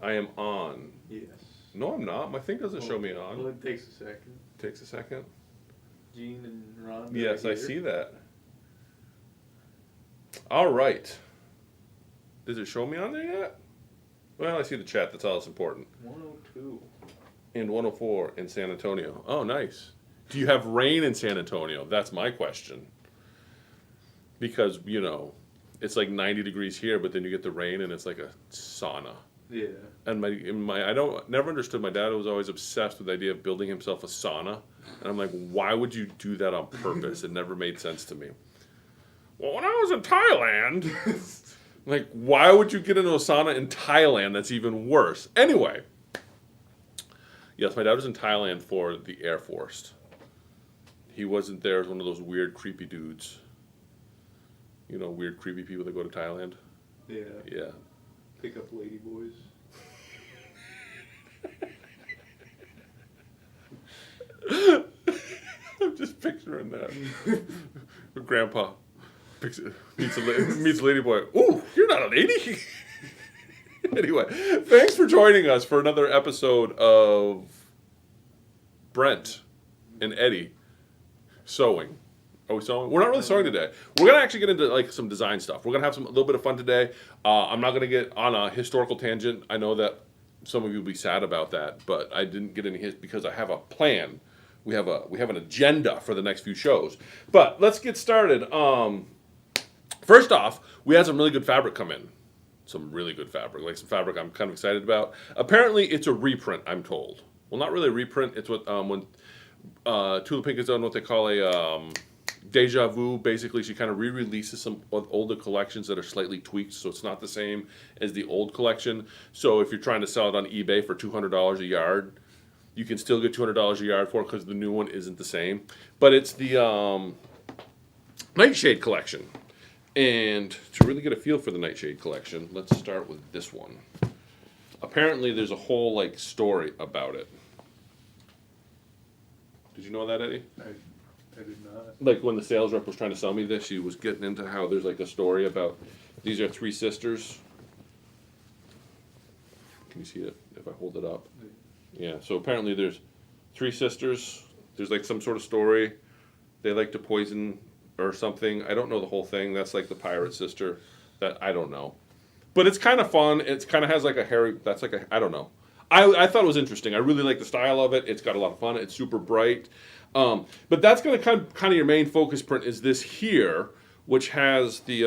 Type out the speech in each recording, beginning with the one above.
I am on. Yes. No, I'm not. My thing doesn't show me on. Well, it takes a second. Takes a second. Gene and Ron. Yes, I see that. All right. Does it show me on there yet? Well, I see the chat. That's all that's important. 102. And 104 in San Antonio. Oh, nice. Do you have rain in San Antonio? That's my question. Because, you know, it's like 90 degrees here, but then you get the rain and it's like a sauna. Yeah. And never understood. My dad was always obsessed with the idea of building himself a sauna. And I'm like, why would you do that on purpose? It never made sense to me. Well, when I was in Thailand, like, why would you get into a sauna in Thailand? That's even worse. Anyway, yes, my dad was in Thailand for the Air Force. He wasn't there as one of those weird, creepy dudes. You know, weird, creepy people that go to Thailand? Yeah. Yeah. Pick up lady boys. I'm just picturing that. Grandpa meets a lady boy. Ooh, you're not a lady. Anyway, thanks for joining us for another episode of Brent and Eddie sewing. Are we sewing? We're not really sewing today. We're gonna actually get into like some design stuff. We're gonna have a little bit of fun today. I'm not gonna get on a historical tangent. I know that some of you will be sad about that, but I didn't get any because I have a plan. We have an agenda for the next few shows. But let's get started. First off, we had some really good fabric come in. Some really good fabric, like some fabric I'm kind of excited about. Apparently, it's a reprint, I'm told. Well, not really a reprint. It's what when Tula Pink has done what they call a deja vu. Basically, she kind of re-releases some older collections that are slightly tweaked, so it's not the same as the old collection. So if you're trying to sell it on eBay for $200 a yard, you can still get $200 a yard for it because the new one isn't the same. But it's the Nightshade collection. And to really get a feel for the Nightshade collection, let's start with this one. Apparently, there's a whole like story about it. Did you know that, Eddie? I did not. Like when the sales rep was trying to sell me this, she was getting into how there's like a story about these are three sisters. Can you see it if I hold it up? Yeah, so apparently there's three sisters. There's like some sort of story. They like to poison or something. I don't know the whole thing. That's like the pirate sister. That I don't know. But it's kind of fun. It kind of has like a hairy, that's like a, I don't know. I thought it was interesting. I really like the style of it. It's got a lot of fun. It's super bright. But that's going to kind of your main focus print is this here, which has the,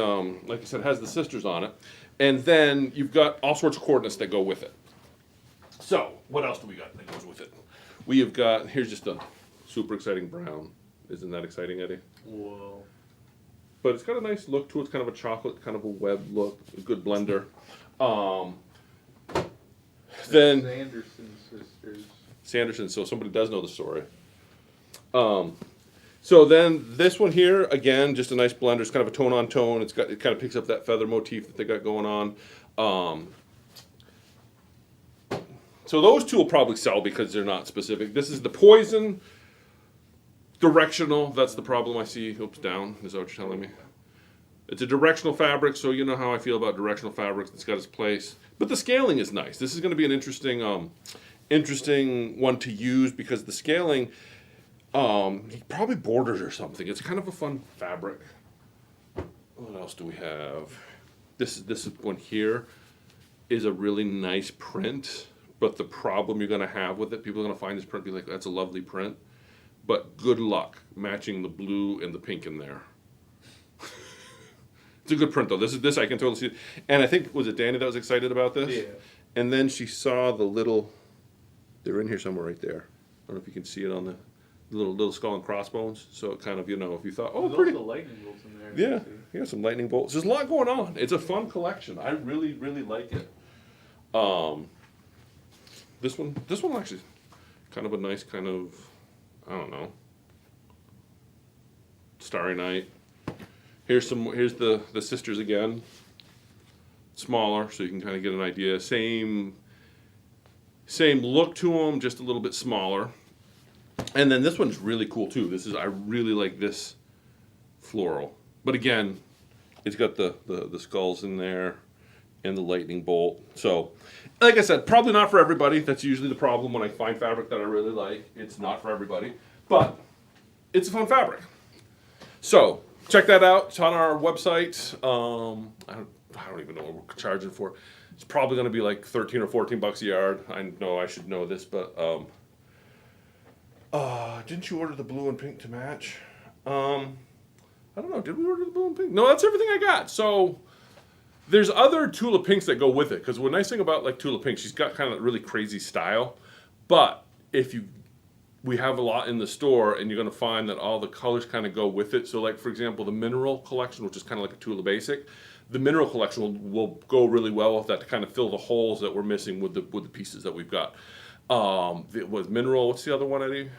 like I said, has the sisters on it. And then you've got all sorts of coordinates that go with it. So, what else do we got that goes with it? We have got, here's just a super exciting brown. Isn't that exciting, Eddie? Whoa. But it's got a nice look to it. It's kind of a chocolate, kind of a web look, a good blender. Then Sanderson sisters. Sanderson, so somebody does know the story. So then this one here, again, just a nice blender. It's kind of a tone on tone. It kind of picks up that feather motif that they got going on. So those two will probably sell because they're not specific. This is the Poison directional. That's the problem I see. Oops, down. Is that what you're telling me? It's a directional fabric, so you know how I feel about directional fabrics. It's got its place. But the scaling is nice. This is going to be an interesting one to use because the scaling, probably borders or something. It's kind of a fun fabric. What else do we have? This one here is a really nice print. But the problem you're going to have with it, people are going to find this print and be like, that's a lovely print. But good luck matching the blue and the pink in there. It's a good print, though. This I can totally see. And I think, was it Danny that was excited about this? Yeah. And then she saw the little, they're in here somewhere right there. I don't know if you can see it on the little skull and crossbones. So it kind of, you know, if you thought, oh, There's pretty. also lightning bolts in there. Yeah, some lightning bolts. There's a lot going on. It's a fun collection. I really, really like it. This one actually kind of a nice kind of, I don't know, Starry Night. Here's the sisters again. Smaller, so you can kind of get an idea. Same look to them, just a little bit smaller. And then this one's really cool too. I really like this floral. But again, it's got the skulls in there and the lightning bolt. So, like I said, probably not for everybody. That's usually the problem when I find fabric that I really like. It's not for everybody, but it's a fun fabric. So check that out. It's on our website. I don't even know what we're charging for. It's probably going to be like 13 or 14 bucks a yard. I know I should know this, but didn't you order the blue and pink to match? I don't know. Did we order the blue and pink? No, that's everything I got. So there's other Tula pinks that go with it. Because the nice thing about like Tula pink, she's got kind of really crazy style. But we have a lot in the store, and you're going to find that all the colors kind of go with it. So like, for example, the mineral collection, which is kind of like a Tula basic, the mineral collection will go really well with that to kind of fill the holes that we're missing with the pieces that we've got. It was mineral. What's the other one, Eddie?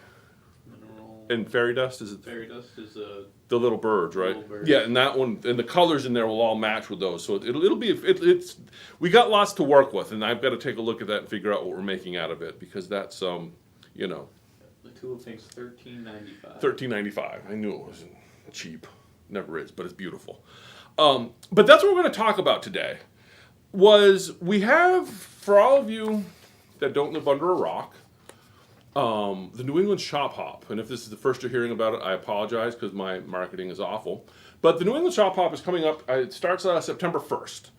Mineral. And fairy dust is it? Fairy dust is the little birds, right? Little birds. Yeah, and that one and the colors in there will all match with those. So it'll be it's we got lots to work with, and I've got to take a look at that and figure out what we're making out of it because that's you know. The Tula pink's $13.95. $13.95. I knew it wasn't cheap. Never is, but it's beautiful. But that's what we're going to talk about today. We have, for all of you that don't live under a rock, the New England Shop Hop. And if this is the first you're hearing about it, I apologize because my marketing is awful. But the New England Shop Hop is coming up. It starts September 1st.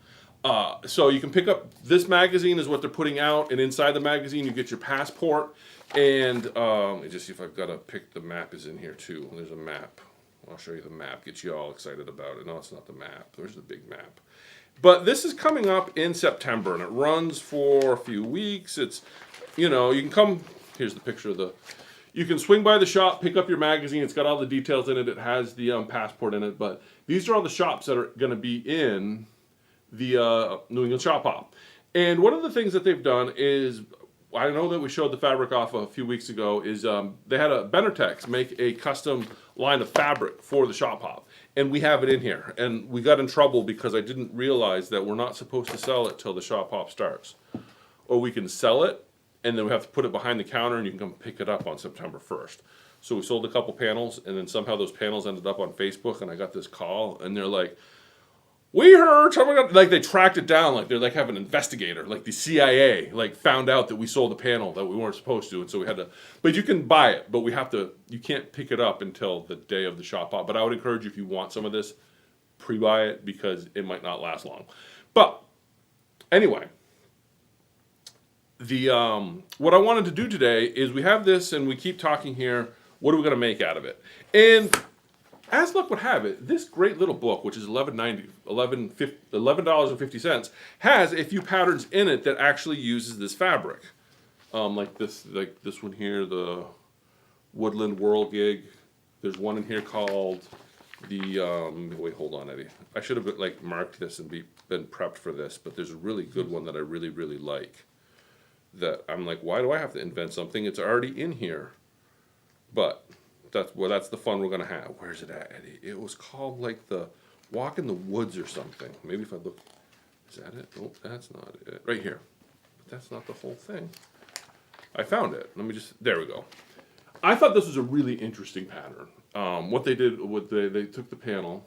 So you can pick up this magazine is what they're putting out, and inside the magazine you get your passport. And let me just see if I've got to pick the map is in here too. There's a map. I'll show you the map. Get you all excited about it. No, it's not the map. There's the big map. But this is coming up in September, and it runs for a few weeks. It's, you can come. Here's the picture of you can swing by the shop, pick up your magazine. It's got all the details in it. It has the passport in it. But these are all the shops that are going to be in the New England Shop Hop. And one of the things that they've done is, I know that we showed the fabric off a few weeks ago, is they had a Benertex make a custom line of fabric for the Shop Hop. And we have it in here. And we got in trouble because I didn't realize that we're not supposed to sell it till the Shop Hop starts. Or we can sell it, and then we have to put it behind the counter, and you can come pick it up on September 1st. So we sold a couple panels, and then somehow those panels ended up on Facebook, and I got this call, and they're like, we heard, like they tracked it down, like they're like have an investigator, like the CIA, like found out that we sold a panel that we weren't supposed to, and so we had to. But you can buy it, but you can't pick it up until the day of the Shop Hop. But I would encourage you, if you want some of this, pre-buy it because it might not last long. But anyway, what I wanted to do today is we have this, and we keep talking here. What are we going to make out of it? And as luck would have it, this great little book, which is $11.50, has a few patterns in it that actually uses this fabric, like this one here, the Woodland Whirligig. There's one in here called the wait, hold on, Eddie. I should have marked this and been prepped for this, but there's a really good one that I really really like. That I'm like, why do I have to invent something? It's already in here, but. That's the fun we're going to have. Where's it at, Eddie? It was called like the Walk in the Woods or something. Maybe if I look. Is that it? Oh, that's not it. Right here. But that's not the whole thing. I found it. There we go. I thought this was a really interesting pattern. What they did, they took the panel.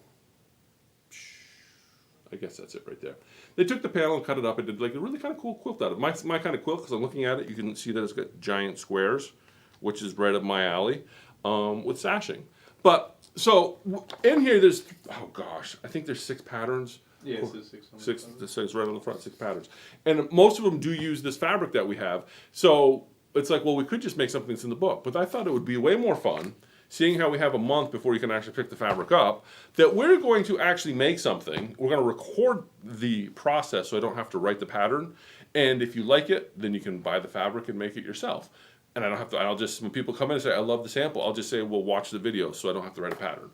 I guess that's it right there. They took the panel and cut it up and did like a really kind of cool quilt out of it. My kind of quilt, because I'm looking at it, you can see that it's got giant squares, which is right up my alley. With sashing. But, so, in here there's, I think there's 6 patterns. Yeah, it says 6. It says right on the front, 6 patterns. And most of them do use this fabric that we have. So, it's like, well, we could just make something that's in the book. But I thought it would be way more fun, seeing how we have a month before you can actually pick the fabric up, that we're going to actually make something. We're going to record the process so I don't have to write the pattern. And if you like it, then you can buy the fabric and make it yourself. And I don't have to, when people come in and say, I love the sample, I'll just say, well, watch the video so I don't have to write a pattern.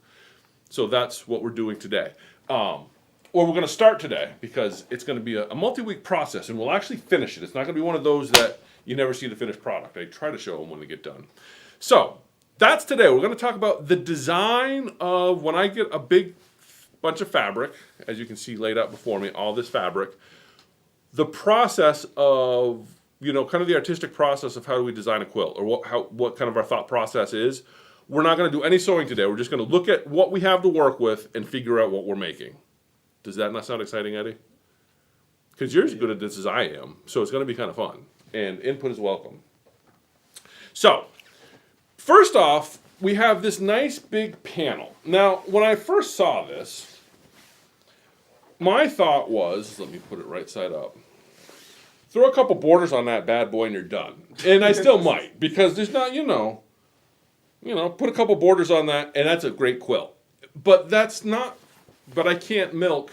So that's what we're doing today. Or we're going to start today because it's going to be a multi-week process and we'll actually finish it. It's not going to be one of those that you never see the finished product. I try to show them when they get done. So that's today. We're going to talk about the design of when I get a big bunch of fabric, as you can see laid out before me, all this fabric, the process of kind of the artistic process of how do we design a quilt, or what kind of our thought process is. We're not going to do any sewing today. We're just going to look at what we have to work with and figure out what we're making. Does that not sound exciting, Eddie? because you're as good at this as I am, so it's going to be kind of fun. And input is welcome. So, first off, we have this nice big panel. Now, when I first saw this, my thought was, let me put it right side up. Throw a couple borders on that bad boy and you're done. And I still might, because there's not, put a couple borders on that and that's a great quilt. But I can't milk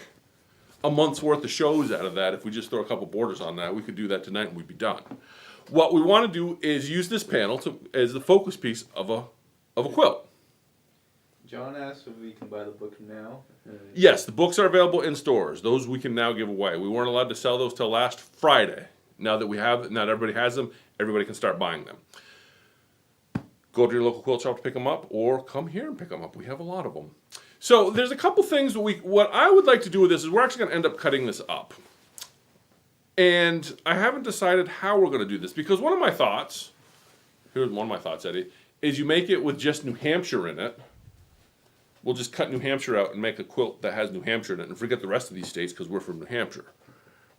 a month's worth of shows out of that. If we just throw a couple borders on that, we could do that tonight and we'd be done. What we want to do is use this panel as the focus piece of a quilt. John asked if we can buy the book now. Yes, the books are available in stores. Those we can now give away. We weren't allowed to sell those till last Friday. Now that everybody has them, everybody can start buying them. Go to your local quilt shop to pick them up, or come here and pick them up. We have a lot of them. So there's a couple things that what I would like to do with this is we're actually going to end up cutting this up. And I haven't decided how we're going to do this, because one of my thoughts, here's one of my thoughts, Eddie, is you make it with just New Hampshire in it. We'll just cut New Hampshire out and make a quilt that has New Hampshire in it and forget the rest of these states because we're from New Hampshire,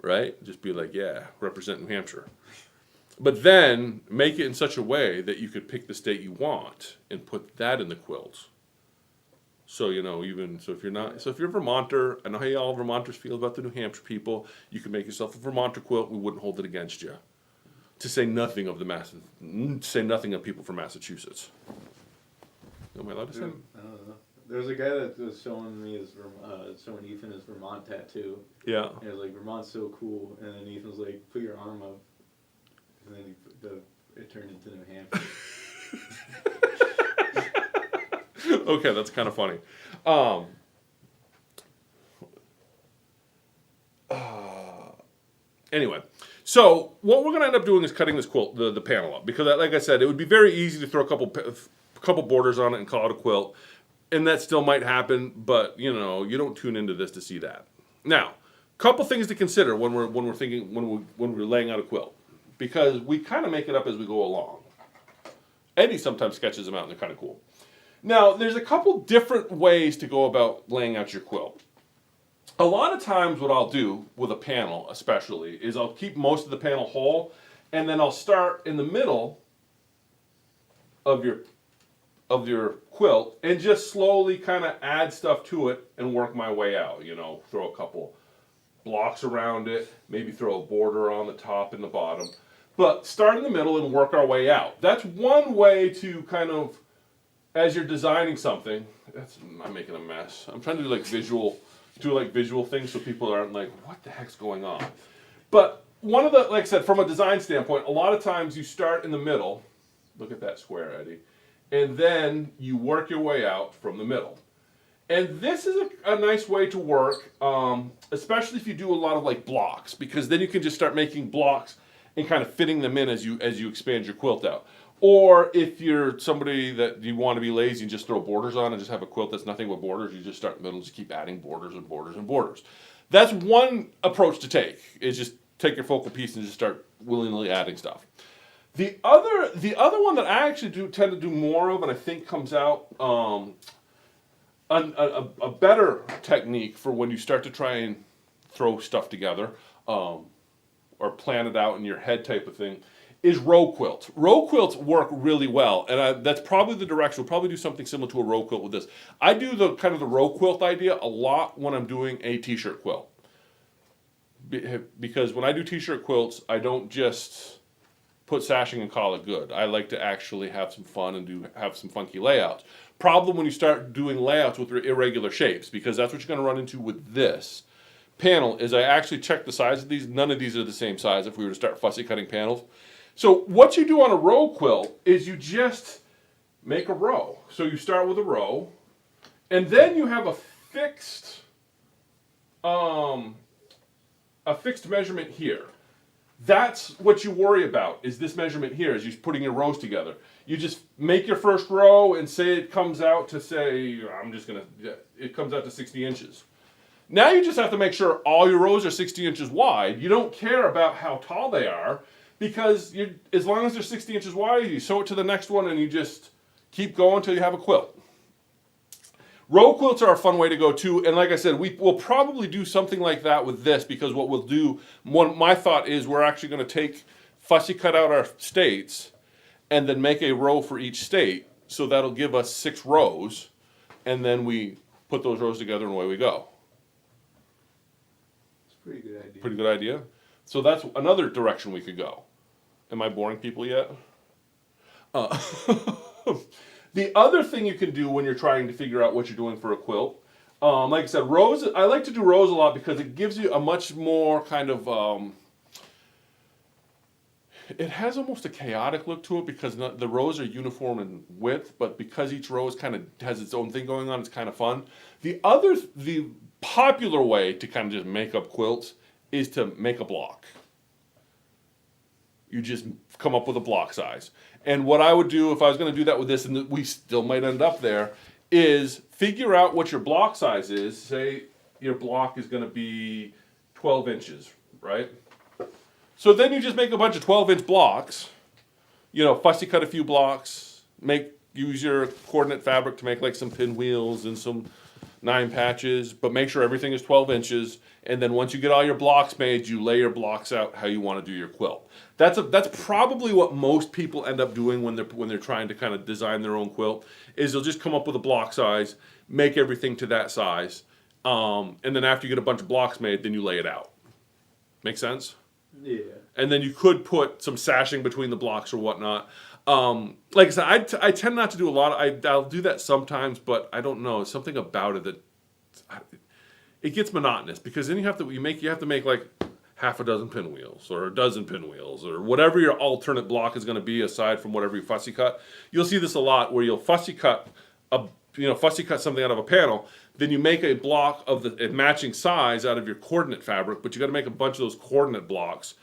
right? Just be like, yeah, represent New Hampshire. But then make it in such a way that you could pick the state you want and put that in the quilt. So, if you're a Vermonter, I know how all Vermonters feel about the New Hampshire people, you can make yourself a Vermonter quilt, we wouldn't hold it against you. To say nothing of people from Massachusetts. Am I allowed to say? There's a guy that was showing me showing Ethan his Vermont tattoo. Yeah. And it was like, Vermont's so cool. And then Ethan was like, put your arm up. And then it turned into New Hampshire. Okay, that's kind of funny. Anyway, so what we're going to end up doing is cutting this quilt, the panel up. Because, like I said, it would be very easy to throw a couple borders on it and call it a quilt. And that still might happen, but you don't tune into this to see that. Now, couple things to consider when we're laying out a quilt, because we kind of make it up as we go along. Eddie sometimes sketches them out, and they're kind of cool. Now, there's a couple different ways to go about laying out your quilt. A lot of times, what I'll do with a panel, especially, is I'll keep most of the panel whole, and then I'll start in the middle of your quilt and just slowly kind of add stuff to it and work my way out. Throw a couple blocks around it, maybe throw a border on the top and the bottom, but start in the middle and work our way out. That's one way to kind of, as you're designing something, I'm making a mess. I'm trying to do visual things so people aren't like, what the heck's going on? But one of the, like I said, from a design standpoint, a lot of times you start in the middle. Look at that square, Eddie. And then you work your way out from the middle. And this is a nice way to work, especially if you do a lot of blocks, because then you can just start making blocks and kind of fitting them in as you expand your quilt out. Or if you're somebody that you want to be lazy and just throw borders on and just have a quilt that's nothing but borders, you just start in the middle and just keep adding borders and borders and borders. That's one approach to take, is just take your focal piece and just start willy-nilly adding stuff. The other one that I actually tend to do more of, and I think comes out a better technique for when you start to try and throw stuff together or plan it out in your head type of thing, is row quilts. Row quilts work really well, and that's probably the direction. We'll probably do something similar to a row quilt with this. I do the row quilt idea a lot when I'm doing a t-shirt quilt. Because when I do t-shirt quilts, I don't just put sashing and call it good. I like to actually have some fun and have some funky layouts. Problem when you start doing layouts with irregular shapes, because that's what you're going to run into with this panel, is I actually check the size of these. None of these are the same size if we were to start fussy cutting panels. So what you do on a row quilt is you just make a row. So you start with a row, and then you have a fixed measurement here. That's what you worry about, is this measurement here as you're putting your rows together. You just make your first row and say it comes out to it comes out to 60 inches. Now you just have to make sure all your rows are 60 inches wide. You don't care about how tall they are, because as long as they're 60 inches wide, you sew it to the next one and you just keep going until you have a quilt. Row quilts are a fun way to go too, and like I said, we'll probably do something like that with this because what we'll do, my thought is we're actually going to fussy cut out our states and then make a row for each state, so that'll give us 6 rows, and then we put those rows together and away we go. It's a pretty good idea. Pretty good idea. So that's another direction we could go. Am I boring people yet? The other thing you can do when you're trying to figure out what you're doing for a quilt, like I said, rows. I like to do rows a lot because it gives you a much more kind of. It has almost a chaotic look to it because the rows are uniform in width, but because each row is kind of has its own thing going on, it's kind of fun. The popular way to kind of just make up quilts is to make a block. You just come up with a block size. And what I would do if I was going to do that with this, and we still might end up there, is figure out what your block size is. Say your block is going to be 12 inches, right? So then you just make a bunch of 12-inch blocks, fussy cut a few blocks, use your coordinate fabric to make like some pinwheels and some 9 patches, but make sure everything is 12 inches. And then once you get all your blocks made, you lay your blocks out how you want to do your quilt. That's probably what most people end up doing when they're trying to kind of design their own quilt, is they'll just come up with a block size, make everything to that size, and then after you get a bunch of blocks made, then you lay it out. Make sense? Yeah. And then you could put some sashing between the blocks or whatnot. Like I said, I tend not to do a lot. I'll do that sometimes, but I don't know. Something about it that it gets monotonous because then you have to make like half a dozen pinwheels or a dozen pinwheels or whatever your alternate block is going to be aside from whatever you fussy cut. You'll see this a lot where you'll fussy cut something out of a panel. Then you make a block of the matching size out of your coordinate fabric, but you got to make a bunch of those coordinate blocks,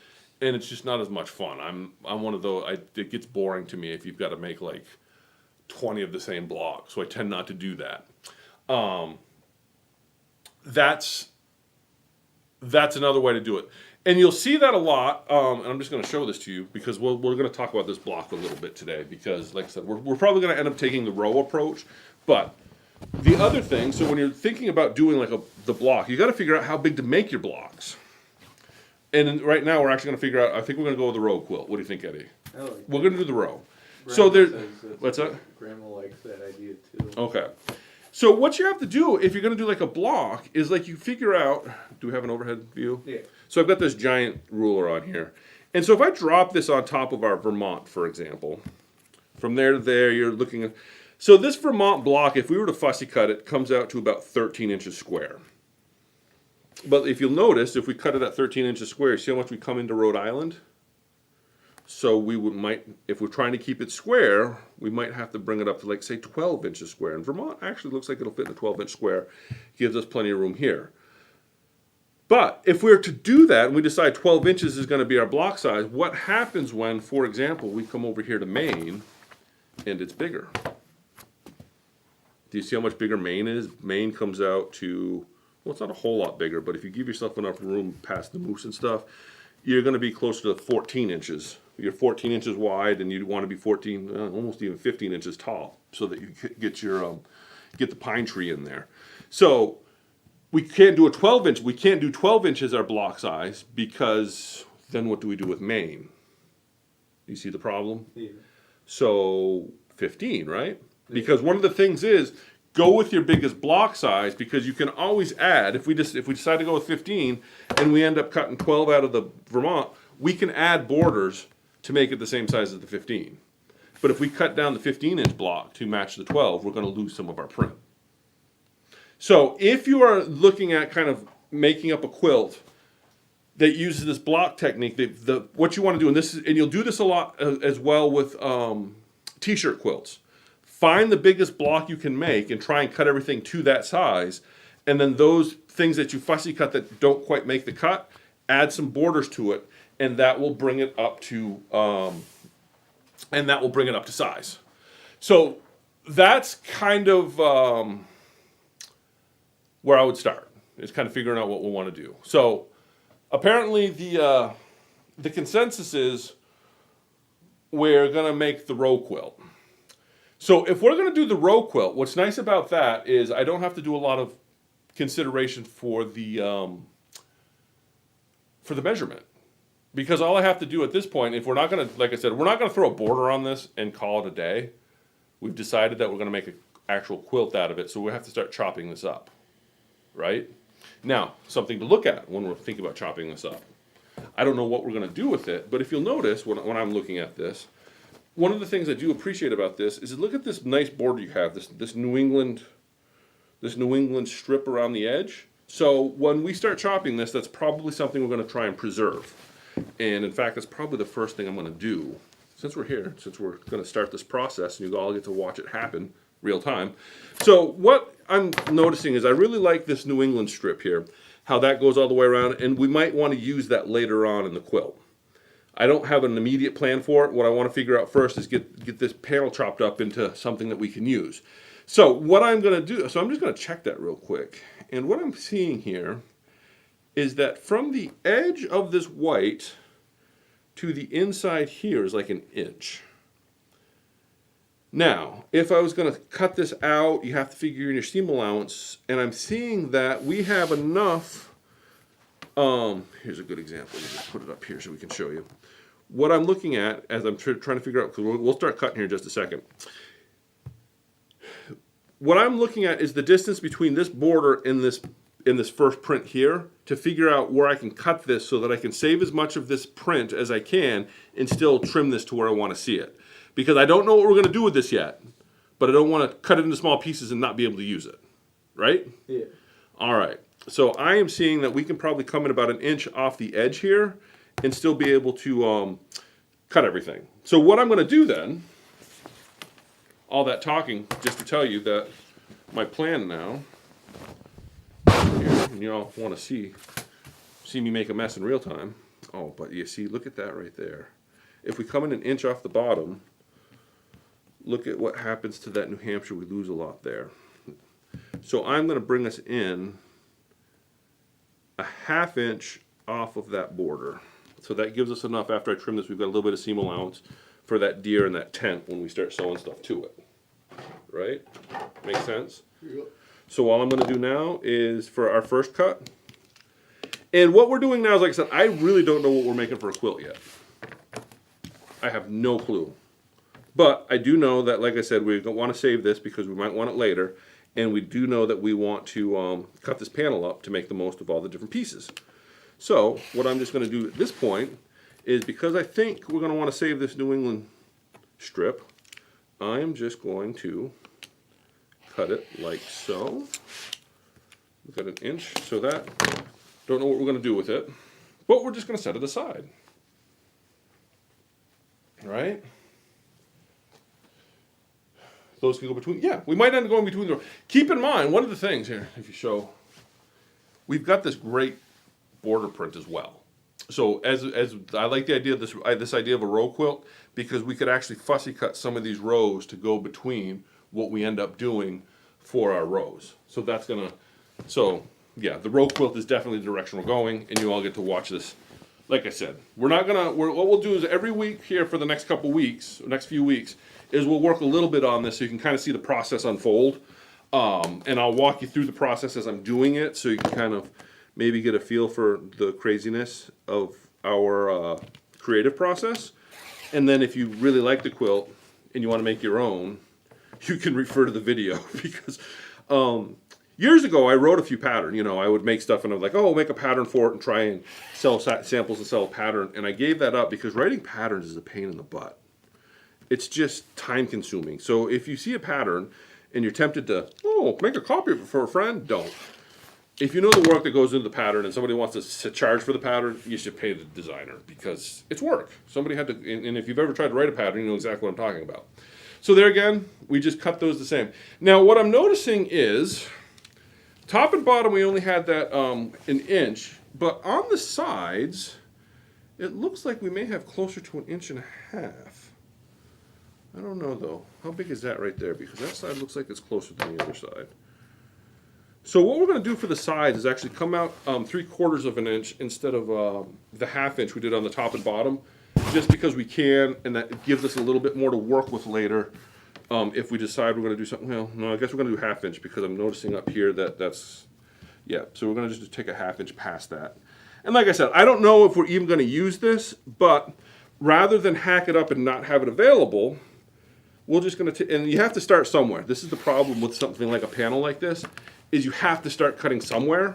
and it's just not as much fun. I'm one of those. It gets boring to me if you've got to make like 20 of the same block, so I tend not to do that. That's another way to do it, and you'll see that a lot. And I'm just going to show this to you because we're going to talk about this block a little bit today. Because, like I said, we're probably going to end up taking the row approach, but the other thing. So when you're thinking about doing like the block, you got to figure out how big to make your blocks. And right now, we're actually going to figure out. I think we're going to go with the row quilt. What do you think, Eddie? I like we're going to do the row. Grandma so there. says What's that? Grandma likes that idea too. Okay. So what you have to do if you're going to do like a block is like you figure out. Do we have an overhead view? Yeah. So I've got this giant ruler on here, and so if I drop this on top of our Vermont, for example, from there to there, you're looking at. So this Vermont block, if we were to fussy cut it, comes out to about 13 inches square. But if you'll notice, if we cut it at 13 inches square, see how much we come into Rhode Island? So if we're trying to keep it square, we might have to bring it up to like, say, 12 inches square. And Vermont actually looks like it'll fit in a 12-inch square. Gives us plenty of room here. But if we were to do that and we decide 12 inches is going to be our block size, what happens when, for example, we come over here to Maine and it's bigger? Do you see how much bigger Maine is? Maine comes out to, well, it's not a whole lot bigger, but if you give yourself enough room past the moose and stuff, you're going to be closer to 14 inches. You're 14 inches wide, and you want to be 14, almost even 15 inches tall, so that you get the pine tree in there. So we can't do a 12-inch. We can't do 12 inches our block size because then what do we do with Maine? You see the problem? Yeah. So 15, right? Because one of the things is go with your biggest block size because you can always add. If we decide to go with 15 and we end up cutting 12 out of the Vermont, we can add borders to make it the same size as the 15. But if we cut down the 15-inch block to match the 12, we're going to lose some of our print. So if you are looking at kind of making up a quilt that uses this block technique, what you want to do, and you'll do this a lot as well with t-shirt quilts. Find the biggest block you can make and try and cut everything to that size. And then those things that you fussy cut that don't quite make the cut, add some borders to it, and that will bring it up to size. So that's kind of where I would start. Is kind of figuring out what we want to do. So apparently the consensus is we're gonna make the row quilt. So if we're going to do the row quilt, what's nice about that is I don't have to do a lot of consideration for the measurement. Because all I have to do at this point, if we're not going to, like I said, we're not going to throw a border on this and call it a day. We've decided that we're going to make an actual quilt out of it, so we have to start chopping this up, right? Now, something to look at when we're thinking about chopping this up. I don't know what we're going to do with it, but if you'll notice when I'm looking at this, one of the things I do appreciate about this is look at this nice border you have, this New England strip around the edge. So when we start chopping this, that's probably something we're going to try and preserve. And in fact, that's probably the first thing I'm going to do. Since we're here, since we're going to start this process, and you all get to watch it happen real time. So what I'm noticing is I really like this New England strip here, how that goes all the way around, and we might want to use that later on in the quilt. I don't have an immediate plan for it. What I want to figure out first is get this panel chopped up into something that we can use. So what I'm going to do, so I'm just going to check that real quick. And what I'm seeing here is that from the edge of this white to the inside here is like an inch. Now, if I was going to cut this out, you have to figure in your seam allowance, and I'm seeing that we have enough. Here's a good example. Let me just put it up here so we can show you. What I'm looking at as I'm trying to figure out, because we'll start cutting here in just a second. What I'm looking at is the distance between this border and this first print here to figure out where I can cut this so that I can save as much of this print as I can and still trim this to where I want to see it. Because I don't know what we're going to do with this yet, but I don't want to cut it into small pieces and not be able to use it. Right? Yeah. All right. So I am seeing that we can probably come in about an inch off the edge here and still be able to cut everything. So what I'm going to do then, all that talking, just to tell you that my plan now, here, and you all want to see me make a mess in real time. Oh, but you see, look at that right there. If we come in an inch off the bottom, look at what happens to that New Hampshire. We lose a lot there. So I'm going to bring us in a ½ inch off of that border. So that gives us enough, after I trim this, we've got a little bit of seam allowance for that deer and that tent when we start sewing stuff to it. Right? Make sense? Yep. So all I'm going to do now is for our first cut. And what we're doing now is, like I said, I really don't know what we're making for a quilt yet. I have no clue. But I do know that, like I said, we don't want to save this because we might want it later. And we do know that we want to cut this panel up to make the most of all the different pieces. So what I'm just going to do at this point is, because I think we're going to want to save this New England strip, I'm just going to cut it like so. We've got an inch, so that, don't know what we're going to do with it, but we're just going to set it aside. Right? Those can go between, yeah, we might end up going between the, keep in mind, one of the things here, if you show, we've got this great border print as well. So as I like the idea of this idea of a row quilt, because we could actually fussy cut some of these rows to go between what we end up doing for our rows. So that's gonna, so yeah, the row quilt is definitely the direction we're going, and you all get to watch this. Like I said, what we'll do is every week here for the next couple weeks, next few weeks, is we'll work a little bit on this so you can kind of see the process unfold. And I'll walk you through the process as I'm doing it, so you can kind of maybe get a feel for the craziness of our creative process. And then if you really like the quilt and you want to make your own, you can refer to the video, because years ago I wrote a few patterns. You know, I would make stuff and I'm like, oh, I'll make a pattern for it and try and sell samples and sell a pattern. And I gave that up because writing patterns is a pain in the butt. It's just time consuming. So if you see a pattern and you're tempted to, oh, make a copy of it for a friend, don't. If you know the work that goes into the pattern and somebody wants to charge for the pattern, you should pay the designer, because it's work. Somebody had to, and if you've ever tried to write a pattern, you know exactly what I'm talking about. So there again, we just cut those the same. Now what I'm noticing is, top and bottom we only had that an inch, but on the sides, it looks like we may have closer to 1.5 inches. I don't know though. How big is that right there? Because that side looks like it's closer than the other side. So what we're going to do for the sides is actually come out 3/4 of an inch instead of the ½ inch we did on the top and bottom, just because we can, and that gives us a little bit more to work with later If we decide we're going to do something, well, no, I guess we're going to do 1/2 inch because I'm noticing up here that's, yeah, so we're going to just take a 1/2 inch past that. And like I said, I don't know if we're even going to use this, but rather than hack it up and not have it available, we're just going to, and you have to start somewhere. This is the problem with something like a panel like this, is you have to start cutting somewhere.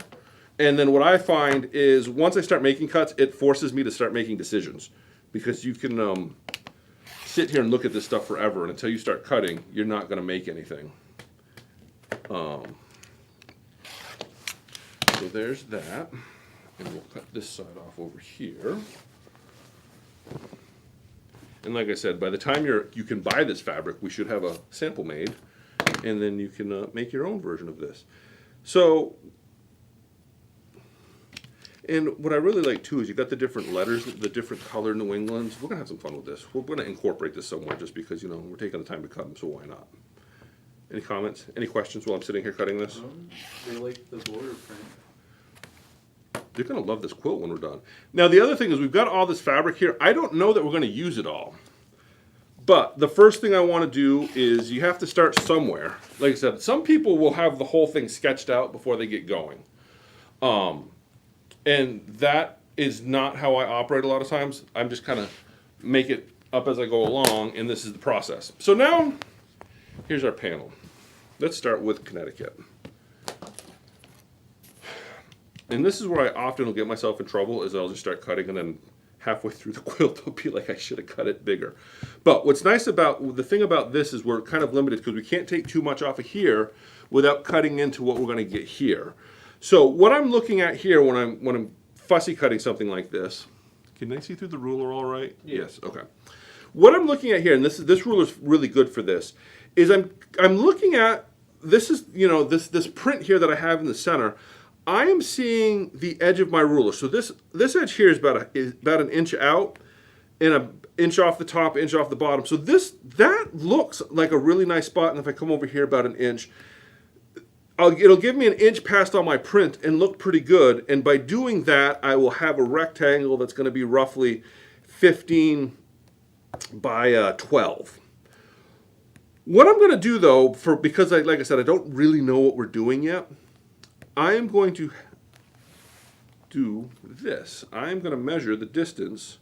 And then what I find is once I start making cuts, it forces me to start making decisions. Because you can sit here and look at this stuff forever, and until you start cutting, you're not going to make anything. So there's that. And we'll cut this side off over here. And like I said, by the time you can buy this fabric, we should have a sample made, and then you can make your own version of this. So, and what I really like too is you got the different letters, the different color New Englands. We're gonna have some fun with this. We're gonna incorporate this somewhere just because, you know, we're taking the time to cut them, so why not? Any comments? Any questions while I'm sitting here cutting this? They like the border print. You're going to love this quilt when we're done. Now, the other thing is we've got all this fabric here. I don't know that we're going to use it all. But the first thing I want to do is you have to start somewhere. Like I said, some people will have the whole thing sketched out before they get going. And that is not how I operate a lot of times. I'm just kind of make it up as I go along, and this is the process. So now, here's our panel. Let's start with Connecticut. And this is where I often will get myself in trouble, is I'll just start cutting, and then halfway through the quilt, I'll be like, I should have cut it bigger. But what's nice about, the thing about this is we're kind of limited because we can't take too much off of here without cutting into what we're going to get here. So what I'm looking at here when I'm fussy cutting something like this, can I see through the ruler all right? Yeah. Yes, okay. What I'm looking at here, and this ruler is really good for this, is I'm looking at, this is, you know, this print here that I have in the center. I am seeing the edge of my ruler. So this edge here is about an inch out and an inch off the top, inch off the bottom. So that looks like a really nice spot. And if I come over here about an inch, it'll give me an inch past on my print and look pretty good. And by doing that, I will have a rectangle that's going to be roughly 15 by 12. What I'm going to do though, because like I said, I don't really know what we're doing yet. I am going to do this. I am going to measure the distance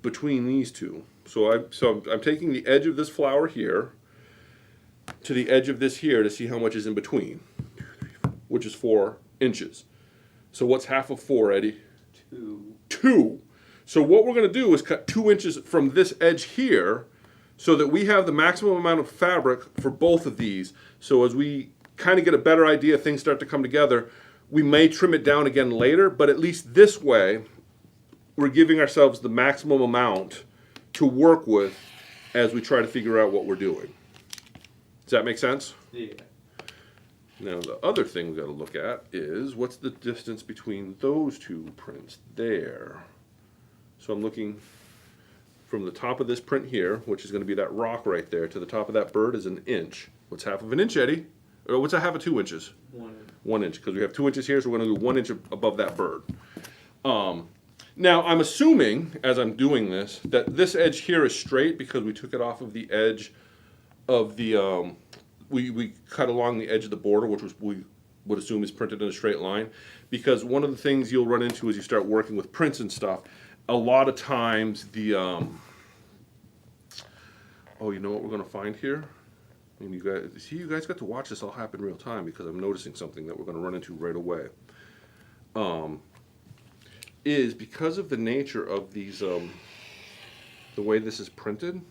between these two. So I'm taking the edge of this flower here to the edge of this here to see how much is in between, which is 4 inches. So what's half of 4, Eddie? 2. So what we're going to do is cut 2 inches from this edge here so that we have the maximum amount of fabric for both of these. So as we kind of get a better idea, things start to come together, we may trim it down again later, but at least this way, we're giving ourselves the maximum amount to work with as we try to figure out what we're doing. Does that make sense? Yeah. Now the other thing we've got to look at is what's the distance between those two prints there. So I'm looking from the top of this print here, which is going to be that rock right there, to the top of that bird is an inch. What's half of an inch, Eddie? Or what's a half of 2 inches? 1 inch. 1 inch, because we have 2 inches here, so we're going to do 1 inch above that bird. Now, I'm assuming, as I'm doing this, that this edge here is straight because we took it off of the edge of the, we cut along the edge of the border, which we would assume is printed in a straight line. Because one of the things you'll run into as you start working with prints and stuff, a lot of times the, oh, you know what we're going to find here? And you guys got to watch this all happen real time because I'm noticing something that we're going to run into right away. Is because of the nature of these, the way this is printed,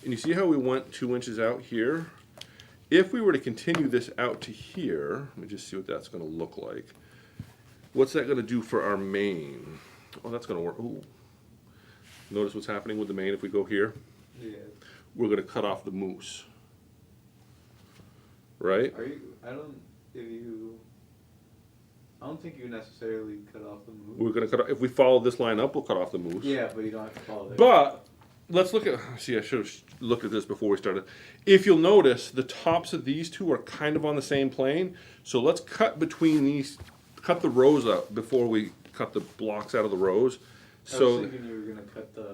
and you see how we went 2 inches out here? If we were to continue this out to here, let me just see what that's going to look like. What's that going to do for our mane? Oh, that's going to work. Ooh. Notice what's happening with the mane if we go here? Yeah. We're going to cut off the moose. Right? I don't think you necessarily cut off the moose. We're going to cut off, if we follow this line up, we'll cut off the moose. Yeah, but you don't have to follow that. But let's look at, see, I should have looked at this before we started. If you'll notice, the tops of these two are kind of on the same plane. So let's cut between these, cut the rows up before we cut the blocks out of the rows. I was thinking you were going to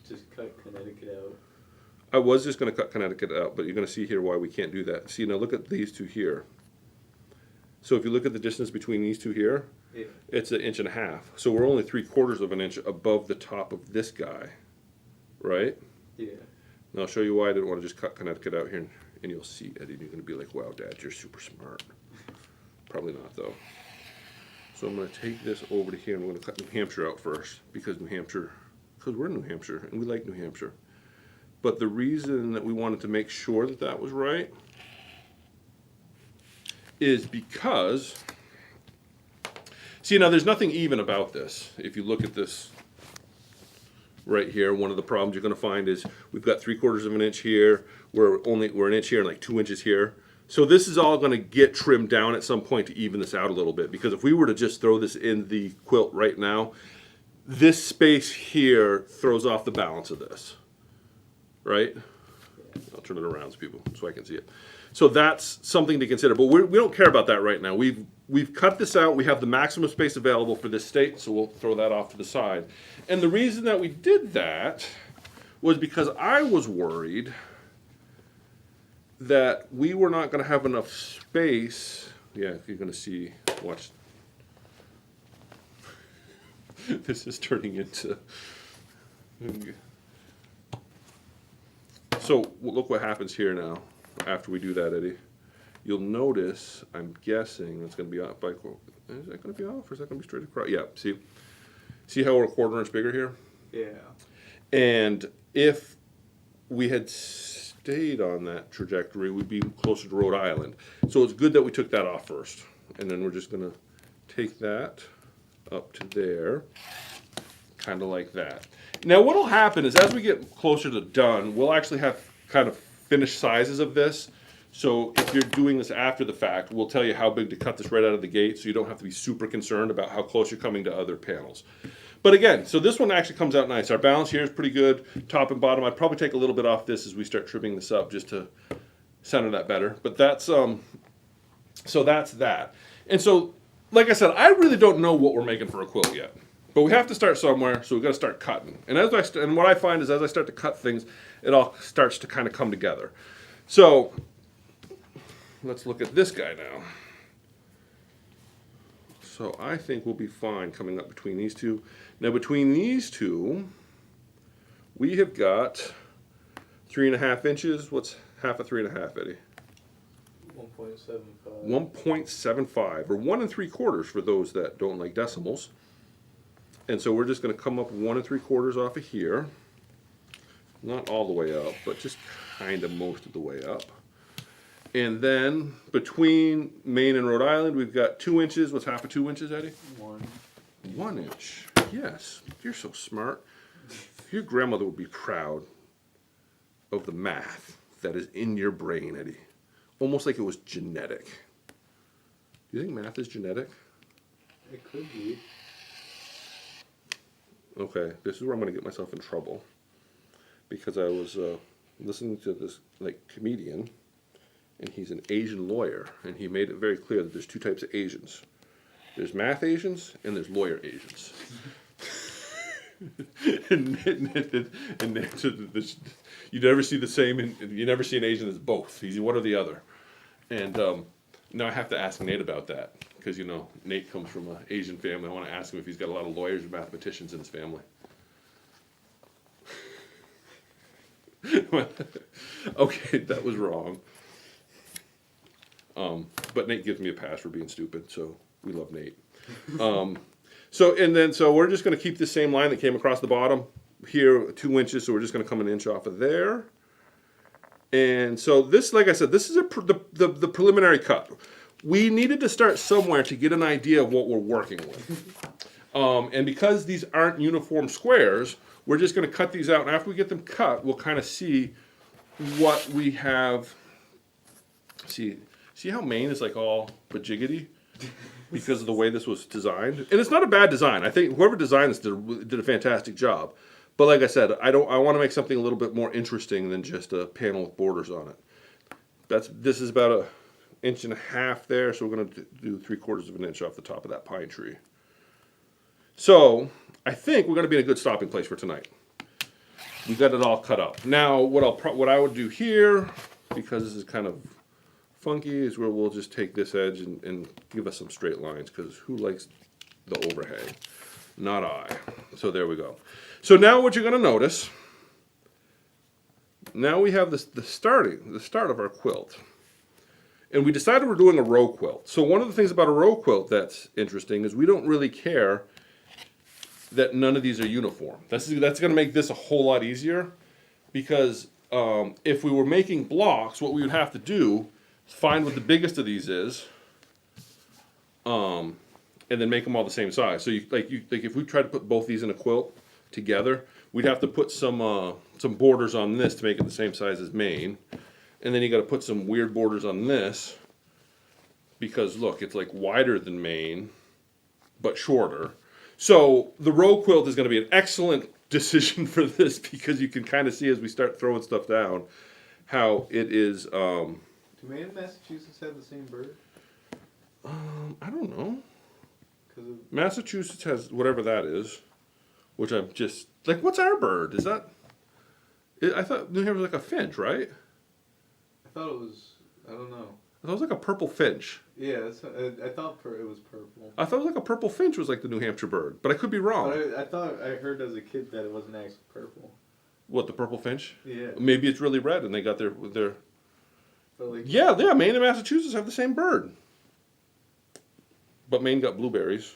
just cut Connecticut out. I was just going to cut Connecticut out, but you're going to see here why we can't do that. See, now look at these two here. So if you look at the distance between these two here, Yeah. it's 1.5 inches. So we're only 3/4 of an inch above the top of this guy, right? Yeah. And I'll show you why I didn't want to just cut Connecticut out here, and you'll see, Eddie, you're going to be like, wow, Dad, you're super smart. Probably not, though. So I'm going to take this over to here, and we're going to cut New Hampshire out first, because we're in New Hampshire, and we like New Hampshire. But the reason that we wanted to make sure that that was right is because, see, now there's nothing even about this. If you look at this right here, one of the problems you're going to find is we've got 3/4 of an inch here, we're an inch here and like 2 inches here. So this is all going to get trimmed down at some point to even this out a little bit, because if we were to just throw this in the quilt right now, this space here throws off the balance of this, right? I'll turn it around so I can see it. So that's something to consider, but we don't care about that right now. We've cut this out. We have the maximum space available for this state, so we'll throw that off to the side. And the reason that we did that was because I was worried that we were not going to have enough space. Yeah, you're going to see, watch. This is turning into... So look what happens here now after we do that, Eddie. You'll notice, I'm guessing it's going to be off by, is that going to be off or is that going to be straight across? Yeah, see how we're 1/4 inch bigger here? Yeah. And if we had stayed on that trajectory, we'd be closer to Rhode Island. So it's good that we took that off first. And then we're just going to take that up to there, kind of like that. Now what will happen is as we get closer to done, we'll actually have kind of finished sizes of this. So if you're doing this after the fact, we'll tell you how big to cut this right out of the gate, so you don't have to be super concerned about how close you're coming to other panels. But again, so this one actually comes out nice. Our balance here is pretty good, top and bottom. I'd probably take a little bit off this as we start trimming this up just to center that better. But that's, so that's that. And so, like I said, I really don't know what we're making for a quilt yet. But we have to start somewhere, so we've got to start cutting. And and what I find is as I start to cut things, it all starts to kind of come together. So let's look at this guy now. So I think we'll be fine coming up between these two. Now between these two, we have got 3.5 inches. What's half of 3.5, Eddie? 1.75. 1.75, or 1 3/4 for those that don't like decimals. And so we're just going to come up 1 3/4 off of here. Not all the way up, but just kind of most of the way up. And then between Maine and Rhode Island, we've got 2 inches. What's half of 2 inches, Eddie? 1 inch. Yes, you're so smart. Your grandmother would be proud of the math that is in your brain, Eddie. Almost like it was genetic. Do you think math is genetic? It could be. Okay, this is where I'm going to get myself in trouble. Because I was listening to this comedian, and he's an Asian lawyer, and he made it very clear that there's 2 types of Asians. There's math Asians, and there's lawyer Asians. You never see the same, you never see an Asian as both. He's one or the other. And now I have to ask Nate about that, because Nate comes from an Asian family. I want to ask him if he's got a lot of lawyers or mathematicians in his family. Okay, that was wrong. But Nate gives me a pass for being stupid, so we love Nate. So we're just going to keep the same line that came across the bottom here, 2 inches. So we're just going to come an inch off of there. And so this, like I said, this is the preliminary cut. We needed to start somewhere to get an idea of what we're working with. And because these aren't uniform squares, we're just going to cut these out. And after we get them cut, we'll kind of see what we have. See how Maine is like all bajiggity? Because of the way this was designed. And it's not a bad design. I think whoever designed this did a fantastic job. But like I said, I want to make something a little bit more interesting than just a panel with borders on it. This is about 1.5 inches there, so we're going to do 3/4 of an inch off the top of that pine tree. So I think we're going to be in a good stopping place for tonight. we got it all cut up. Now, what I would do here, because this is kind of funky, is where we'll just take this edge and give us some straight lines, because who likes the overhang? Not I. So there we go. So now what you're going to notice, now we have this the start of our quilt. And we decided we're doing a row quilt. So one of the things about a row quilt that's interesting is we don't really care that none of these are uniform. That's going to make this a whole lot easier, because if we were making blocks, what we would have to do is find what the biggest of these is, and then make them all the same size. So if we tried to put both these in a quilt together, we'd have to put some borders on this to make it the same size as Maine. And then you got to put some weird borders on this, because look, it's like wider than Maine, but shorter. So the row quilt is going to be an excellent decision for this, because you can kind of see as we start throwing stuff down how it is. Do Maine and Massachusetts have the same bird? I don't know. Massachusetts has whatever that is, which I'm just like, what's our bird? Is that? I thought New Hampshire was like a finch, right? I thought it was, I don't know. I thought it was like a purple finch. Yeah, I thought it was purple. I thought it was like a purple finch was like the New Hampshire bird, but I could be wrong. But I thought I heard as a kid that it wasn't actually purple. What, the purple finch? Yeah. Maybe it's really red and they got their But like, yeah, Maine and Massachusetts have the same bird. But Maine got blueberries,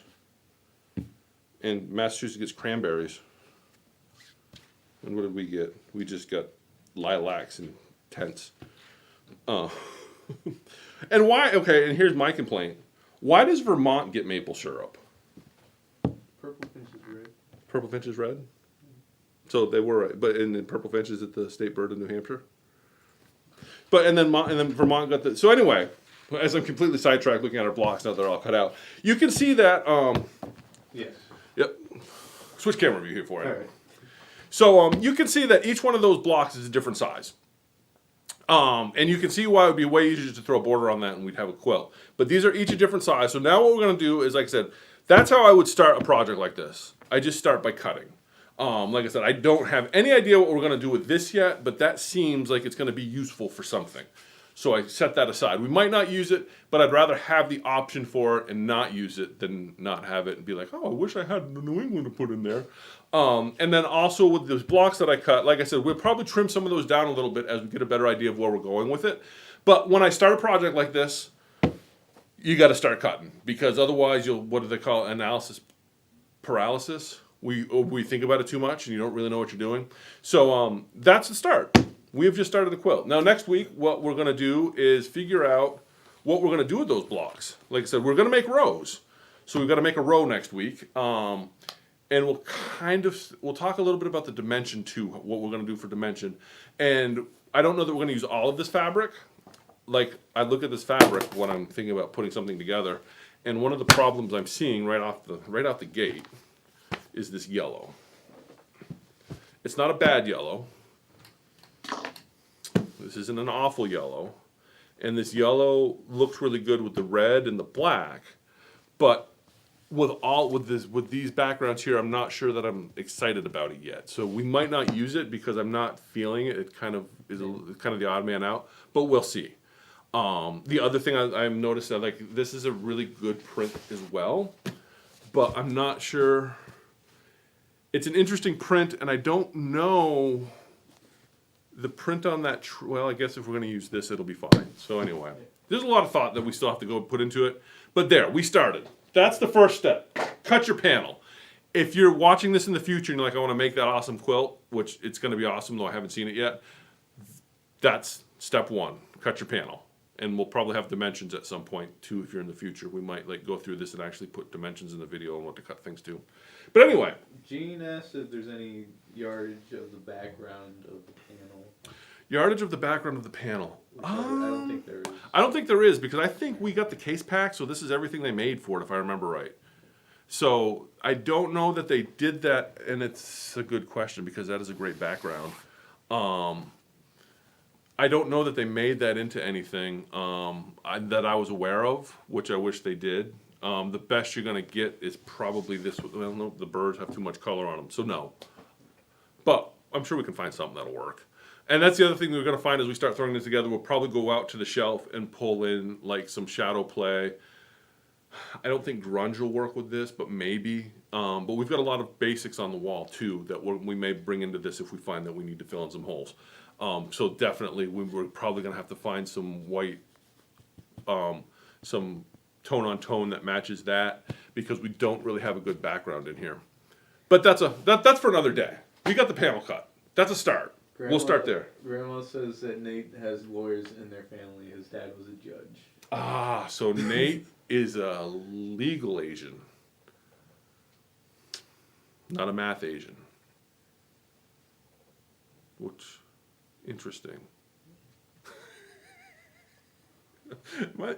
and Massachusetts gets cranberries. And what did we get? We just got lilacs and tents. And why? Okay, and here's my complaint. Why does Vermont get maple syrup? Purple finch is red. Purple finch is red? So they were, but and then purple finch is the state bird of New Hampshire. But and then Vermont got the. So anyway, as I'm completely sidetracked looking at our blocks now they're all cut out, you can see that. Yes. Yep. Switch camera view here for you. All right. So you can see that each one of those blocks is a different size. And you can see why it would be way easier to throw a border on that and we'd have a quilt. But these are each a different size. So now what we're going to do is, like I said, that's how I would start a project like this. I just start by cutting. Like I said, I don't have any idea what we're going to do with this yet, but that seems like it's going to be useful for something. So I set that aside. We might not use it, but I'd rather have the option for it and not use it than not have it and be like, oh, I wish I had the New England to put in there. And then also with those blocks that I cut, like I said, we'll probably trim some of those down a little bit as we get a better idea of where we're going with it. But when I start a project like this, you got to start cutting, because otherwise you'll, what do they call it? Analysis paralysis. We think about it too much and you don't really know what you're doing. So that's the start. We have just started the quilt. Now next week, what we're going to do is figure out what we're going to do with those blocks. Like I said, we're going to make rows. So we've got to make a row next week. And we'll talk a little bit about the dimension too, what we're going to do for dimension. And I don't know that we're going to use all of this fabric. Like, I look at this fabric when I'm thinking about putting something together, and one of the problems I'm seeing right out the gate is this yellow. It's not a bad yellow. This isn't an awful yellow. And this yellow looks really good with the red and the black, but with these backgrounds here, I'm not sure that I'm excited about it yet. So we might not use it because I'm not feeling it. It kind of is kind of the odd man out, but we'll see. The other thing I've noticed that, like, this is a really good print as well, but I'm not sure. It's an interesting print, and I don't know the print on that. Well, I guess if we're going to use this, it'll be fine. So anyway, there's a lot of thought that we still have to go put into it, but there, we started. That's the first step. Cut your panel. If you're watching this in the future and you're like, I want to make that awesome quilt, which it's going to be awesome, though I haven't seen it yet, that's step one. Cut your panel. And we'll probably have dimensions at some point too. If you're in the future, we might like go through this and actually put dimensions in the video and what to cut things to. But anyway, Gene asked if there's any yardage of the background of the panel. Yardage of the background of the panel. I don't think there is. I don't think there is, because I think we got the case pack, so this is everything they made for it, if I remember right. So I don't know that they did that, and it's a good question because that is a great background. I don't know that they made that into anything that I was aware of, which I wish they did. The best you're going to get is probably this. Well, no, the birds have too much color on them, so no. But I'm sure we can find something that'll work. And that's the other thing that we're going to find as we start throwing this together. We'll probably go out to the shelf and pull in like some shadow play. I don't think grunge will work with this, but maybe. But we've got a lot of basics on the wall too that we may bring into this if we find that we need to fill in some holes. So definitely we're probably going to have to find some white, some tone on tone that matches that, because we don't really have a good background in here. But that's for another day. We got the panel cut. That's a start. We'll start there. Grandma says that Nate has lawyers in their family. His dad was a judge. Ah, so Nate is a legal Asian, not a math Asian. Which, interesting.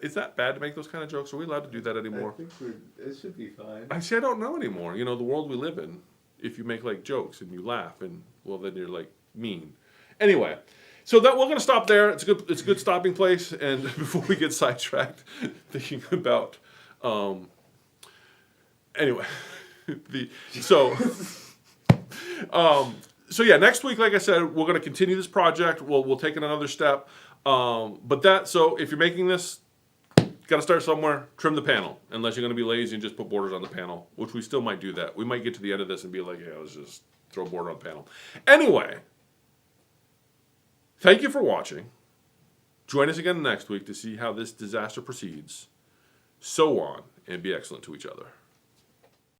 Is that bad to make those kind of jokes? Are we allowed to do that anymore? I think it should be fine. I don't know anymore. You know, the world we live in, if you make like jokes and you laugh, and well, then you're like mean. Anyway, so that we're going to stop there. It's a good stopping place. And before we get sidetracked, thinking about, anyway, so yeah, next week, like I said, we're going to continue this project. We'll take it another step. So if you're making this, got to start somewhere. Trim the panel, unless you're going to be lazy and just put borders on the panel, which we still might do that. We might get to the end of this and be like, yeah, let's just throw a border on the panel. Anyway, thank you for watching. Join us again next week to see how this disaster proceeds. So on, and be excellent to each other.